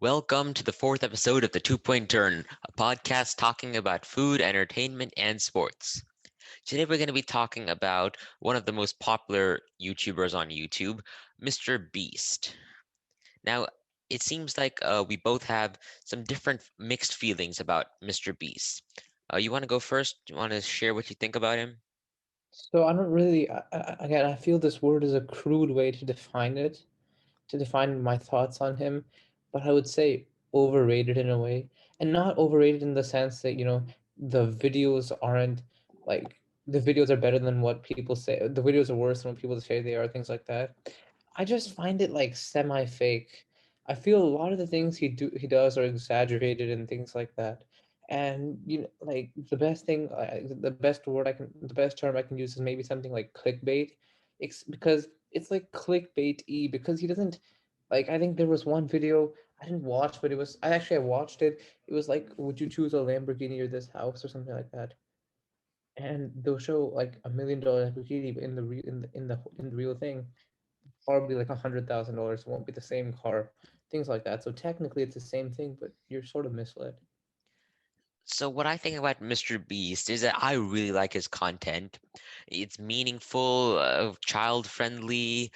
Welcome to the fourth episode of The Two Point Turn, a podcast talking about food, entertainment, and sports. Today we're going to be talking about one of the most popular YouTubers on YouTube, Mr. Beast. Now, it seems like we both have some different mixed feelings about Mr. Beast. You want to go first? Do you want to share what you think about him? So I don't really, again, I feel this word is a crude way to define my thoughts on him, but I would say overrated in a way, and not overrated in the sense that, the videos aren't like the videos are better than what people say, the videos are worse than what people say they are, things like that. I just find it like semi-fake. I feel a lot of the things he does are exaggerated and things like that. And like the best term I can use is maybe something like clickbait. It's because it's like clickbait-y because he doesn't like. I think there was one video I didn't watch, but I watched it. It was like, would you choose a Lamborghini or this house or something like that? And they'll show like $1 million Lamborghini, but in the real thing, probably like $100,000. It won't be the same car, things like that. So technically, it's the same thing, but you're sort of misled. So what I think about Mr. Beast is that I really like his content. It's meaningful, child friendly.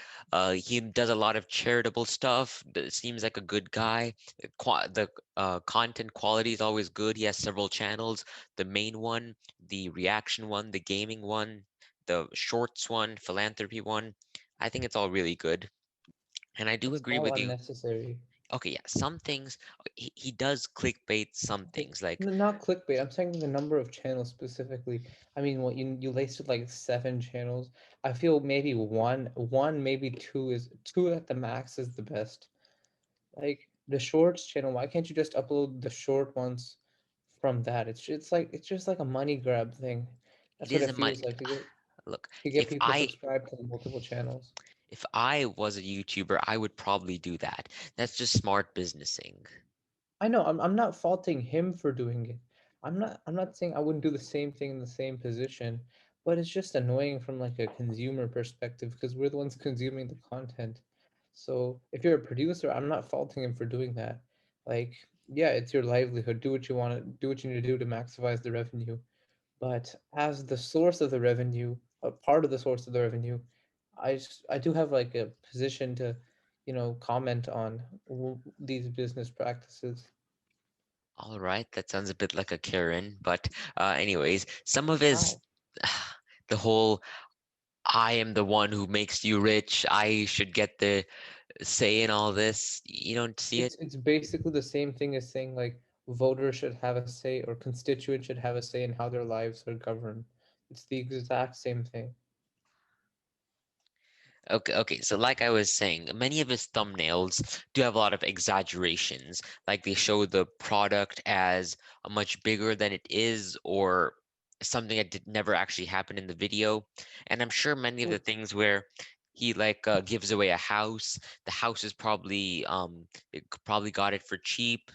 He does a lot of charitable stuff. Seems like a good guy. The content quality is always good. He has several channels. The main one, the reaction one, the gaming one, the shorts one, philanthropy one. I think it's all really good. And I do It's agree all with you. unnecessary. Okay, yeah, some things he does clickbait some things like Not clickbait. I'm saying the number of channels specifically. I mean, what you listed like seven channels. I feel maybe one, maybe two at the max is the best. Like the shorts channel, why can't you just upload the short ones from that? It's just like a money grab thing. it That's what is it a money. feels like Look, to get people subscribed to multiple channels. if I was a YouTuber, I would probably do that. That's just smart businessing. I know I'm not faulting him for doing it. I'm not saying I wouldn't do the same thing in the same position, but it's just annoying from like a consumer perspective because we're the ones consuming the content. So if you're a producer, I'm not faulting him for doing that. Like, yeah, it's your livelihood. Do what you want to do, what you need to do to maximize the revenue. But as the source of the revenue, a part of the source of the revenue, I do have like a position to, comment on these business practices. All right, that sounds a bit like a Karen, but anyways, some of his How? the whole I am the one who makes you rich. I should get the say in all this. You don't see it? It's basically the same thing as saying like voters should have a say or constituents should have a say in how their lives are governed. It's the exact same thing. Okay. So like I was saying, many of his thumbnails do have a lot of exaggerations. Like they show the product as a much bigger than it is, or something that did never actually happen in the video. And I'm sure many of the Well, things where he like gives away a house, the house is probably probably got it for cheap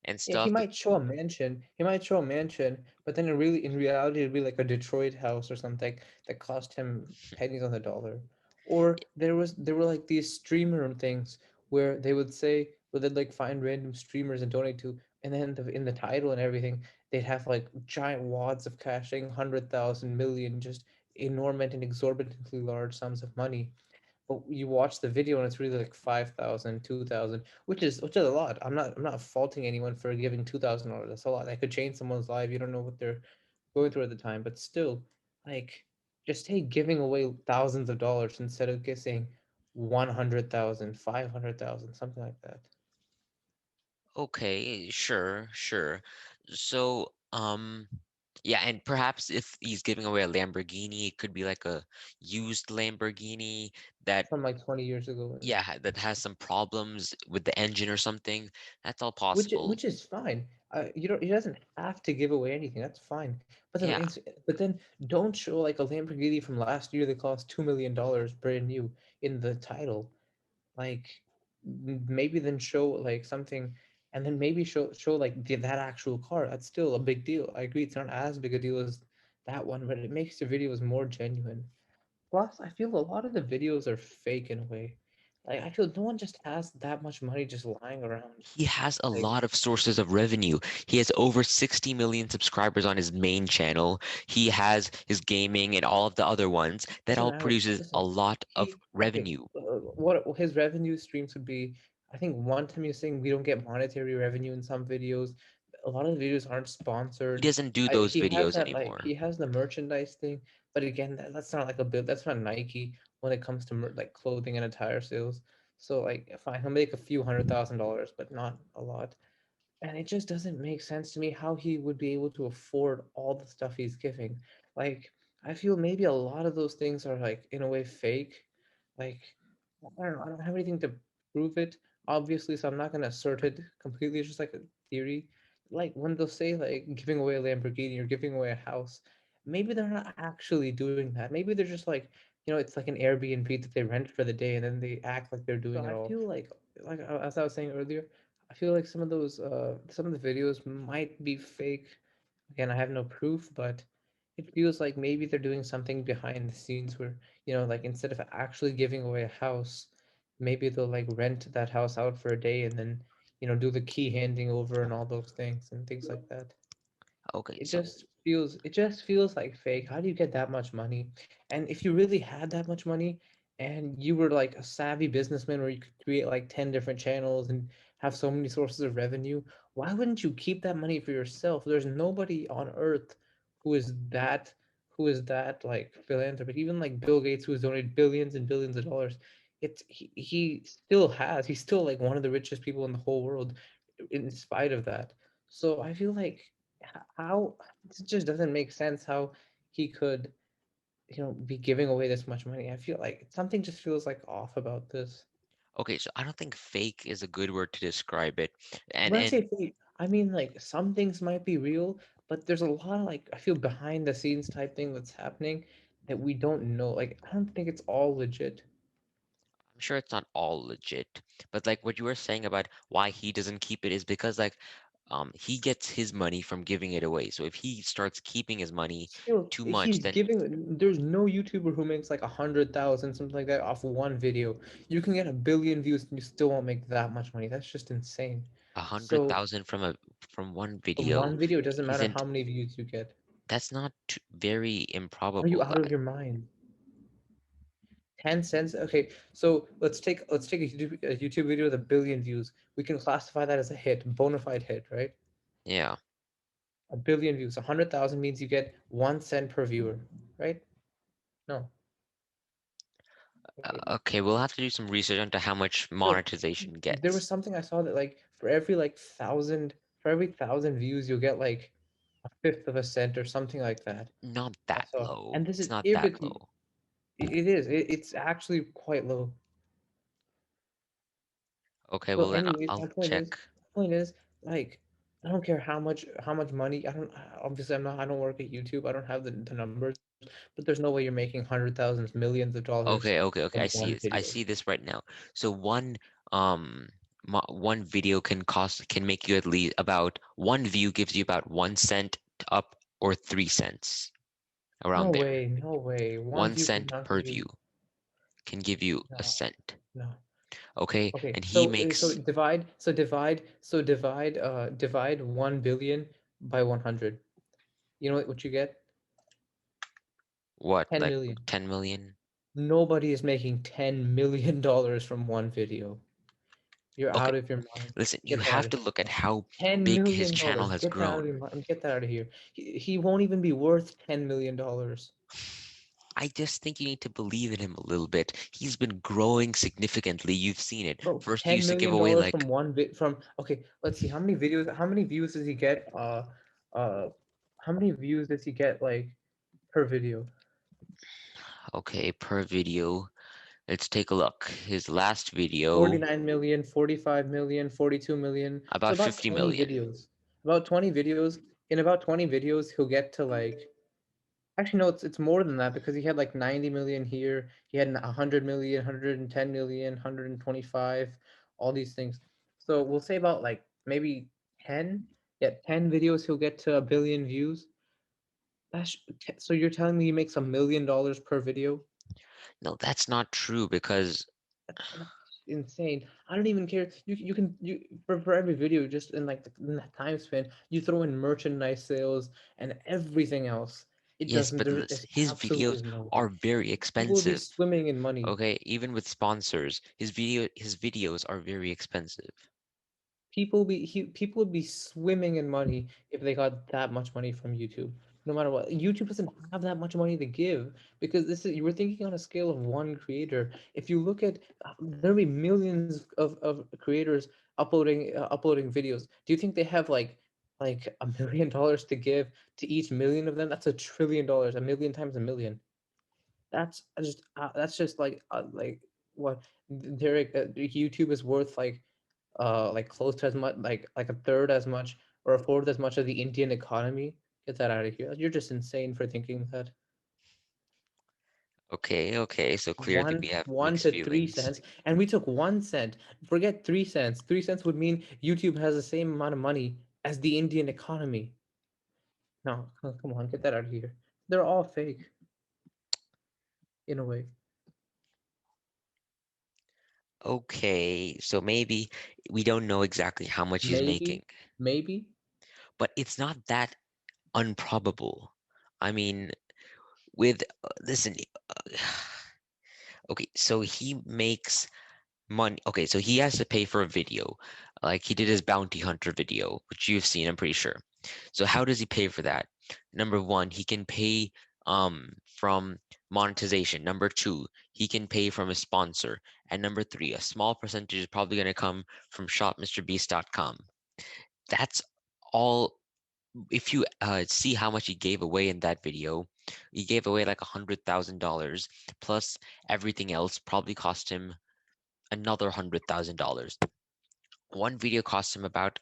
and yeah, he stuff. might show a mansion. He might show a mansion, but then in reality, it'd be like a Detroit house or something that cost him pennies on the dollar. Or there were like these streamer things where they'd like find random streamers and donate to, and then in the title and everything, they'd have like giant wads of cashing, 100,000 million, just enormous and exorbitantly large sums of money, but you watch the video and it's really like 5,000, 2,000, which is a lot. I'm not faulting anyone for giving $2,000. That's a lot. That could change someone's life. You don't know what they're going through at the time, but still, like, just take giving away thousands of dollars instead of guessing 100,000, 500,000, something like that. Okay, sure. So, yeah, and perhaps if he's giving away a Lamborghini, it could be like a used Lamborghini that, From like 20 years ago. yeah, that has some problems with the engine or something. That's all possible. Which is fine. You don't. He doesn't have to give away anything. That's fine. Yeah, But then don't show like a Lamborghini from last year that cost $2 million brand new in the title. Like maybe then show like something, and then maybe show like that actual car. That's still a big deal. I agree. It's not as big a deal as that one, but it makes the videos more genuine. Plus, I feel a lot of the videos are fake in a way. Like I feel no one just has that much money just lying around. He has a Like lot of sources of revenue. He has over 60 million subscribers on his main channel. He has his gaming and all of the other ones. That doesn't all matter. produces a Listen, lot of he okay. revenue. What his revenue streams would be? I think one time you're saying we don't get monetary revenue in some videos. A lot of the videos aren't He sponsored. doesn't do those He has videos that like anymore. he has the merchandise thing, but again, that's not like a bill. That's not Nike when it comes to like clothing and attire sales. So like, fine, he'll make a few $100,000, but not a lot. And it just doesn't make sense to me how he would be able to afford all the stuff he's giving. Like, I feel maybe a lot of those things are like in a way fake. Like, I don't know, I don't have anything to prove it, obviously, so I'm not gonna assert it completely. It's just like a theory. Like when they'll say like giving away a Lamborghini or giving away a house, maybe they're not actually doing that. Maybe they're just like, it's like an Airbnb that they rent for the day and then they act like they're doing it all. I feel like as I was saying earlier, I feel like some of the videos might be fake. Again, I have no proof, but it feels like maybe they're doing something behind the scenes where, like instead of actually giving away a house, maybe they'll like rent that house out for a day and then, do the key handing over and all those things and things like that. Okay, it so just it just feels like fake. How do you get that much money? And if you really had that much money and you were like a savvy businessman where you could create like 10 different channels and have so many sources of revenue, why wouldn't you keep that money for yourself? There's nobody on earth who is that like philanthropic. Even like Bill Gates, who has donated billions and billions of dollars, he's still like one of the richest people in the whole world in spite of that. So I feel like how it just doesn't make sense how he could, be giving away this much money. I feel like something just feels like off about this. I don't think fake is a good word to describe it. And When I and say fake, I mean like some things might be real, but there's a lot of like I feel behind the scenes type thing that's happening that we don't know. Like I don't think it's all legit. I'm sure it's not all legit, but like what you were saying about why he doesn't keep it is because like he gets his money from giving it away. So if he starts keeping his money Still, too much, he's then giving. There's no YouTuber who makes like 100,000 something like that off one video. You can get a billion views and you still won't make that much money. That's just insane. a hundred So thousand from one from video one video, it doesn't matter isn't how many views you get. that's not very Are you improbable. out of your mind? 10 cents? Okay, so let's take a YouTube video with a billion views. We can classify that as a hit, bona fide hit, right? Yeah. A billion views. 100,000 means you get 1 cent per viewer, right? No. Okay. Okay, we'll have to do some research into how much Still, monetization there was gets. something I saw that like for every thousand views you'll get like a fifth of a cent or something like that. Not I that saw, low. and this It's is not if that it's low. it is it's actually quite low. Okay, So, well then anyways, I'll my point is, check. like, I don't care how much money. I don't obviously I don't work at YouTube. I don't have the numbers, but there's no way you're making hundred thousands, millions of dollars Okay. from I one see it. I video. see this right now. So um one video can make you at least about one view gives you about 1 cent up or 3 cents No around there. way, no way. One One view cent cannot per give you view can give you a no, cent. no. Okay, Okay, and he so makes divide 1 billion by 100. You know what you get? what, Ten like million. 10 million? Nobody is making $10 million from one video. You're Okay, out of your mind. listen, you Get that out have of to look at here. how ten big his million channel dollars. has Get that out of grown. your mind. Get that out of here. He won't even be worth $10 million. I just think you need to believe in him a little bit. He's been growing significantly. You've seen it. Bro, First, he ten used to give million away dollars like, from one bit from okay, let's see how many views does he get? Uh how many views does he get like per video? okay, per video. Let's take a look. His last video, 49 million, 45 million, 42 million. So about about 50 20 million. videos. About 20 videos. In about 20 videos, he'll get to like actually, no, it's more than that because he had like 90 million here. He had 100 million, 110 million, 125, all these things. So we'll say about like maybe 10. Yeah, 10 videos he'll get to a billion views. So you're telling me he makes $1 million per video? No, that's not true because insane. I don't even care. You can you for every video, just in like in that time span, you throw in merchandise sales and everything else. It Yes, doesn't. but There's his videos absolutely no are way. very People would be expensive. swimming in money. Okay, even with sponsors, his videos are very expensive. People would be swimming in money if they got that much money from YouTube. No matter what, YouTube doesn't have that much money to give because this is you were thinking on a scale of one creator. If you look at there'll be millions of creators uploading videos. Do you think they have like $1 million to give to each million of them? That's $1 trillion, a million times a million. That's just like what Derek YouTube is worth like close to as much like a third as much or a fourth as much of the Indian economy. Get that out of here. You're just insane for thinking that. Okay, okay, so clearly we have One mixed to three feelings. cents, and we took 1 cent. Forget 3 cents. 3 cents would mean YouTube has the same amount of money as the Indian economy. No, come on, get that out of here. They're all fake in a way. Okay, so maybe we don't know exactly how much he's making, Maybe. but it's not that unprobable. I mean, with listen, okay, so he makes money. Okay, so he has to pay for a video, like he did his bounty hunter video, which you've seen, I'm pretty sure. So how does he pay for that? Number one, he can pay from monetization. Number two, he can pay from a sponsor. And number three, a small percentage is probably going to come from shopmrbeast.com. That's all. If you see how much he gave away in that video, he gave away like $100,000 plus everything else probably cost him another $100,000. One video cost him about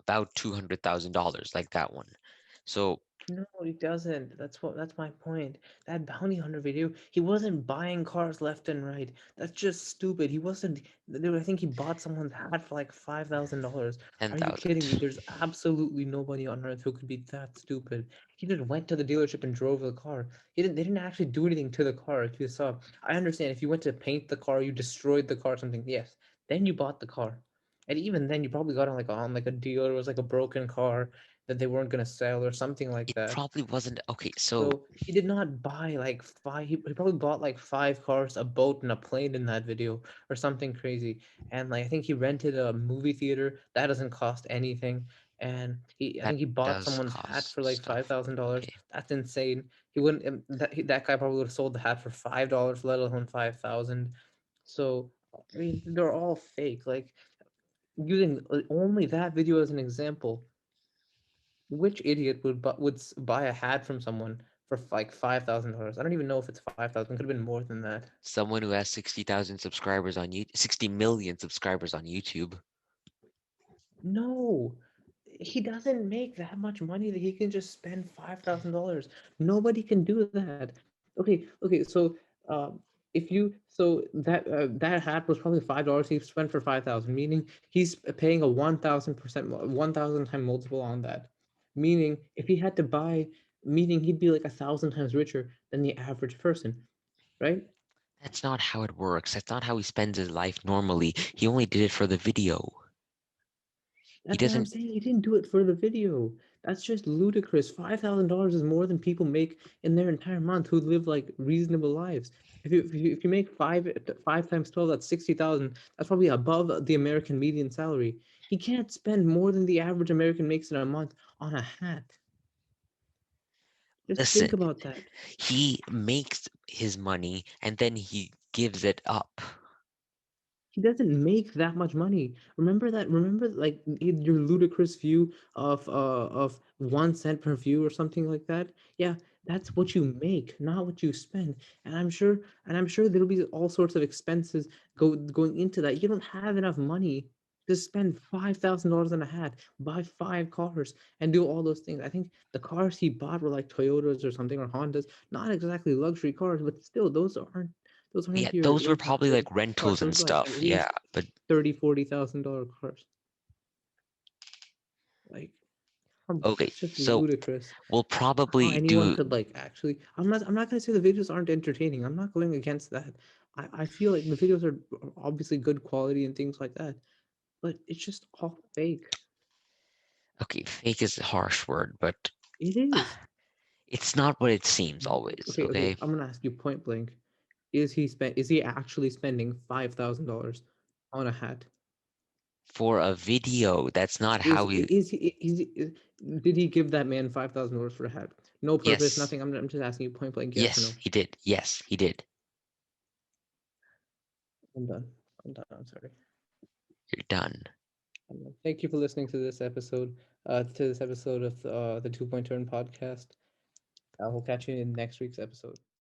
$200,000, like that one. So No, he doesn't. That's my point. That bounty hunter video, he wasn't buying cars left and right. That's just stupid. He wasn't. I think he bought someone's hat for like $5,000. Are you kidding me? 10,000. There's absolutely nobody on earth who could be that stupid. He just went to the dealership and drove the car. He didn't. They didn't actually do anything to the car. If you saw, I understand if you went to paint the car, you destroyed the car, or something. Yes, then you bought the car, and even then, you probably got on like a deal. It was like a broken car that they weren't gonna sell or something like It that. probably wasn't okay. So So he did not buy like five. He probably bought like 5 cars, a boat, and a plane in that video, or something crazy. And like I think he rented a movie theater that doesn't cost anything. And I that think he bought does someone's hat cost for like five stuff. thousand dollars. Okay. That's insane. He wouldn't. That guy probably would have sold the hat for $5, let alone 5,000. So I mean, they're all fake. Like using only that video as an example, which idiot buy a hat from someone for like $5,000? I don't even know if it's 5,000. Could have been more than that. Someone who has 60,000 subscribers on YouTube, 60 million subscribers on YouTube. No, he doesn't make that much money that he can just spend $5,000. Nobody can do that. Okay. So if you so that hat was probably $5 he spent for 5,000, meaning he's paying a 1,000%, 1,000 time multiple on that. Meaning if he had to buy, meaning he'd be like 1,000 times richer than the average person, right? That's not how it works. That's not how he spends his life normally. He only did it for the video. He That's what I'm doesn't. saying. He didn't do it for the video. That's just ludicrous. $5,000 is more than people make in their entire month who live like reasonable lives. If you make five times 12, that's 60,000. That's probably above the American median salary. He can't spend more than the average American makes in a month on a hat. Just Listen, think about that. he makes his money and then he gives it up. He doesn't make that much money. Remember that? Remember like your ludicrous view of 1 cent per view or something like that. Yeah, that's what you make, not what you spend. And I'm sure there'll be all sorts of expenses going into that. You don't have enough money to spend $5,000 on a hat, buy 5 cars, and do all those things. I think the cars he bought were like Toyotas or something or Hondas, not exactly luxury cars, but still those aren't Yeah, your those were your probably your like cars. rentals and Those are like stuff. at Yeah, least but 30, $40,000 cars. Like Okay, It's just so ludicrous we'll how probably anyone do. could like actually. I'm not gonna say the videos aren't entertaining. I'm not going against that. I feel like the videos are obviously good quality and things like that, but it's just all fake. Okay, fake is a harsh word, but It is. it's not what it seems always, Okay. okay? I'm gonna ask you point blank: Is he actually spending $5,000 on a hat? For a video, that's not how we. Did he give that man $5,000 for a hat? No purpose, Yes, nothing. I'm just asking you point blank, yes or yes, no. he did. Yes, he did. I'm done. I'm done. I'm sorry. You're done. Thank you for listening to this episode. To this episode of the 2 Point Turn podcast. I will catch you in next week's episode.